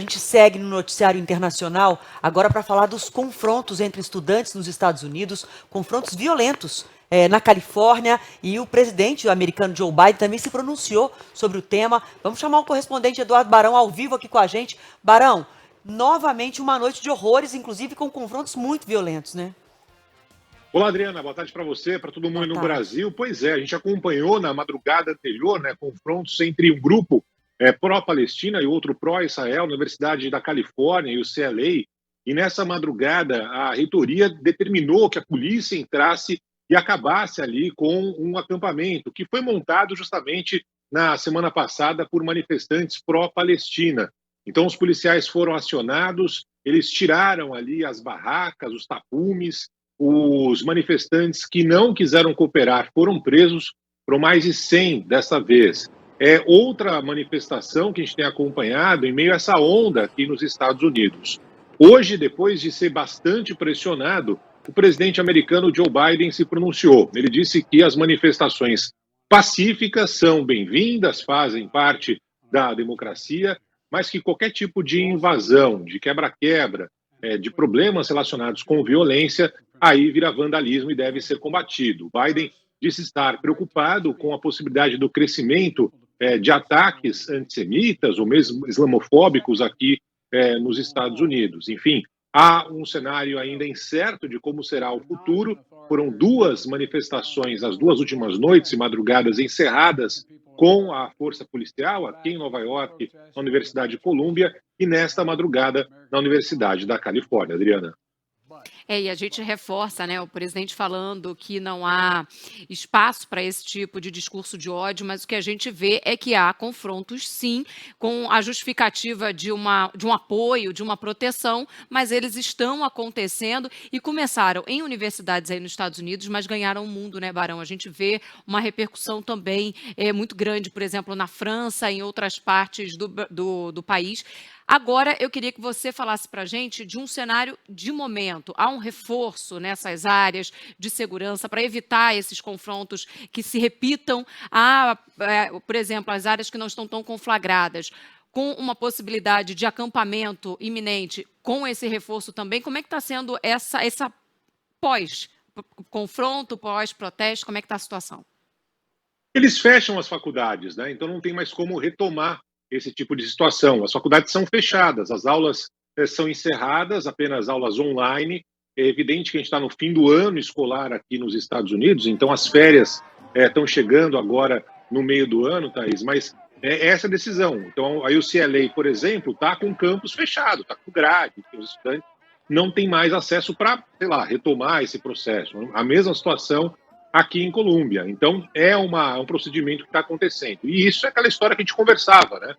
gente segue no noticiário internacional, agora para falar dos confrontos entre estudantes nos Estados Unidos, confrontos violentos na Califórnia, e o presidente americano Joe Biden também se pronunciou sobre o tema. Vamos chamar o correspondente Eduardo Barão ao vivo aqui com a gente. Barão, novamente uma noite de horrores, inclusive com confrontos muito violentos, né? Olá, Adriana, boa tarde para você, para todo mundo no Brasil. Pois é, a gente acompanhou na madrugada anterior, né, confrontos entre um grupo pró-Palestina e outro pró-Israel, na Universidade da Califórnia e o CLA, e nessa madrugada a reitoria determinou que a polícia entrasse e acabasse ali com um acampamento que foi montado justamente na semana passada por manifestantes pró-Palestina. Então os policiais foram acionados, eles tiraram ali as barracas, os tapumes. Os manifestantes que não quiseram cooperar foram presos, foram mais de 100 dessa vez. É outra manifestação que a gente tem acompanhado em meio a essa onda aqui nos Estados Unidos. Hoje, depois de ser bastante pressionado, o presidente americano Joe Biden se pronunciou. Ele disse que as manifestações pacíficas são bem-vindas, fazem parte da democracia, mas que qualquer tipo de invasão, de quebra-quebra, de problemas relacionados com violência, aí vira vandalismo e deve ser combatido. Biden disse estar preocupado com a possibilidade do crescimento de ataques antissemitas ou mesmo islamofóbicos aqui nos Estados Unidos. Enfim, há um cenário ainda incerto de como será o futuro. Foram duas manifestações, as duas últimas noites e madrugadas encerradas com a força policial aqui em Nova York, na Universidade de Colômbia, e nesta madrugada na Universidade da Califórnia. Adriana. E a gente reforça, né, o presidente falando que não há espaço para esse tipo de discurso de ódio, mas o que a gente vê é que há confrontos, sim, com a justificativa de um apoio, de uma proteção, mas eles estão acontecendo e começaram em universidades aí nos Estados Unidos, mas ganharam o mundo, né, Barão? A gente vê uma repercussão também muito grande, por exemplo, na França, em outras partes do país. Agora, eu queria que você falasse para a gente de um cenário de momento. Há um reforço nessas áreas de segurança para evitar esses confrontos que se repitam, por exemplo, as áreas que não estão tão conflagradas, com uma possibilidade de acampamento iminente, com esse reforço também. Como é que está sendo essa pós-confronto, pós-protesto? Como é que está a situação? Eles fecham as faculdades, né? Então não tem mais como retomar esse tipo de situação. As faculdades são fechadas, as aulas são encerradas, apenas aulas online. É evidente que a gente está no fim do ano escolar aqui nos Estados Unidos, então as férias estão chegando agora no meio do ano, Thaís, mas essa é a decisão. Então, aí o CLA, por exemplo, está com o campus fechado, está com grade, os estudantes não têm mais acesso para, sei lá, retomar esse processo. A mesma situação aqui em Colômbia. Então, é um procedimento que está acontecendo. E isso é aquela história que a gente conversava, né?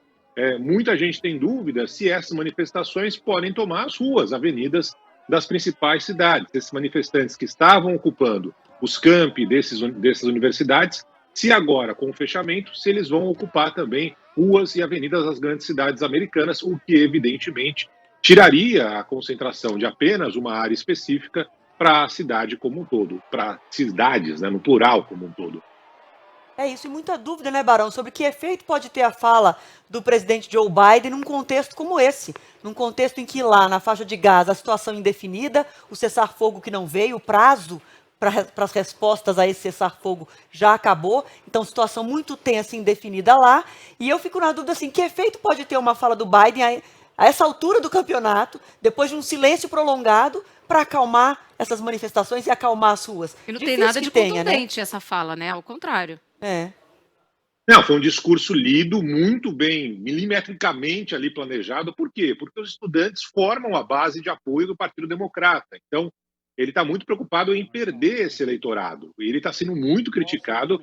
Muita gente tem dúvida se essas manifestações podem tomar as ruas, avenidas das principais cidades. Esses manifestantes que estavam ocupando os campi dessas universidades, se agora, com o fechamento, se eles vão ocupar também ruas e avenidas das grandes cidades americanas, o que, evidentemente, tiraria a concentração de apenas uma área específica para a cidade como um todo, para cidades, né, no plural como um todo. É isso, e muita dúvida, né, Barão, sobre que efeito pode ter a fala do presidente Joe Biden num contexto como esse, num contexto em que lá, na faixa de Gaza, a situação indefinida, o cessar-fogo que não veio, o prazo para as respostas a esse cessar-fogo já acabou, então situação muito tensa e indefinida lá, e eu fico na dúvida, assim, que efeito pode ter uma fala do Biden a essa altura do campeonato, depois de um silêncio prolongado, para acalmar essas manifestações e acalmar as ruas. E não tem nada de contundente essa fala, né? Ao contrário. Não, foi um discurso lido muito bem, milimetricamente ali planejado. Por quê? Porque os estudantes formam a base de apoio do Partido Democrata. Então, ele está muito preocupado em perder esse eleitorado. E ele está sendo muito criticado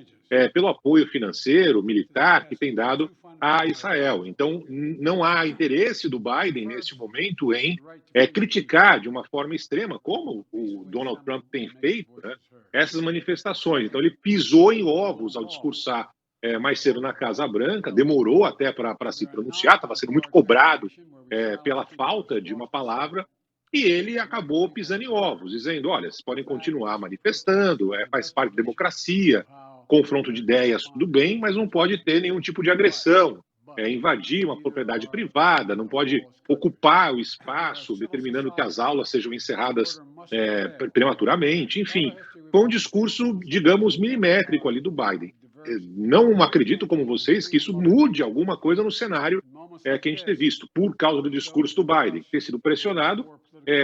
pelo apoio financeiro, militar, que tem dado a Israel. Então, não há interesse do Biden, nesse momento, em criticar de uma forma extrema, como o Donald Trump tem feito, né, essas manifestações. Então, ele pisou em ovos ao discursar mais cedo na Casa Branca, demorou até para se pronunciar, estava sendo muito cobrado pela falta de uma palavra, e ele acabou pisando em ovos, dizendo, olha, vocês podem continuar manifestando, faz parte da democracia, confronto de ideias, tudo bem, mas não pode ter nenhum tipo de agressão. invadir uma propriedade privada, não pode ocupar o espaço, determinando que as aulas sejam encerradas prematuramente, enfim. Foi um discurso, digamos, milimétrico ali do Biden. Não acredito, como vocês, que isso mude alguma coisa no cenário que a gente tem visto, por causa do discurso do Biden, ter sido pressionado,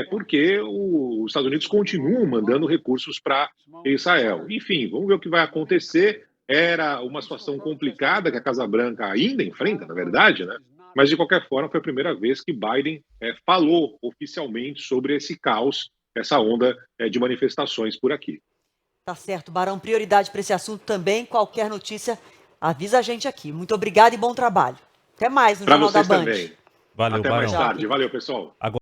porque os Estados Unidos continuam mandando recursos para Israel. Enfim, vamos ver o que vai acontecer. Era uma situação complicada que a Casa Branca ainda enfrenta, na verdade, né? Mas, de qualquer forma, foi a primeira vez que Biden falou oficialmente sobre esse caos, essa onda de manifestações por aqui. Tá certo, Barão. Prioridade para esse assunto também. Qualquer notícia, avisa a gente aqui. Muito obrigado e bom trabalho. Até mais no Para Jornal da vocês Band. também. Valeu, Até Barão. mais tarde. Valeu, pessoal.